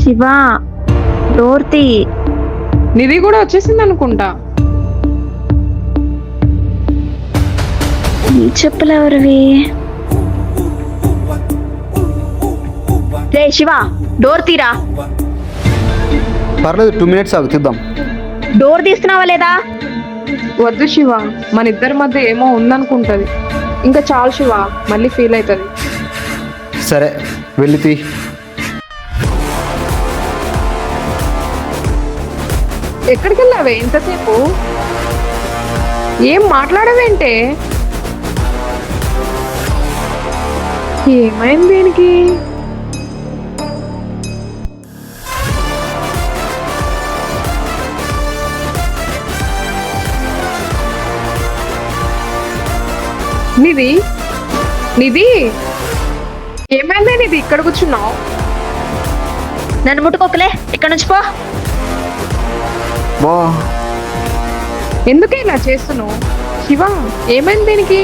Shiva, door తీ. నిధి కూడా వచ్చేసింది అనుకుంటా. ఈ చెప్పులు ఎవరివి? రే శివ, డోర్ తీరా. పర్లేదు 2 minutes ఆగు తీద్దాం. డోర్ తీస్తున్నావా లేదా? వద్దు శివ, మన ఇద్దరి మధ్య ఏమో ఉందనుకుంటది. ఇంకా చాలు శివ, మళ్ళీ ఫీల్ అవుతుంది. సరే వెళ్ళి తీ. ఎక్కడికి వెళ్ళావే ఇంతసేపు? ఏం మాట్లాడవేంటే? ఏమైంది దీనికి? నిధి, నిధి, ఏమైంది నిధి? ఇక్కడ కూర్చున్నావు. నన్ను ముట్టుకోకలే, ఇక్కడ నుంచి పో. బా ఎందుకు ఇలా చేస్తున్నావు? శివ, ఏమైంది దీనికి?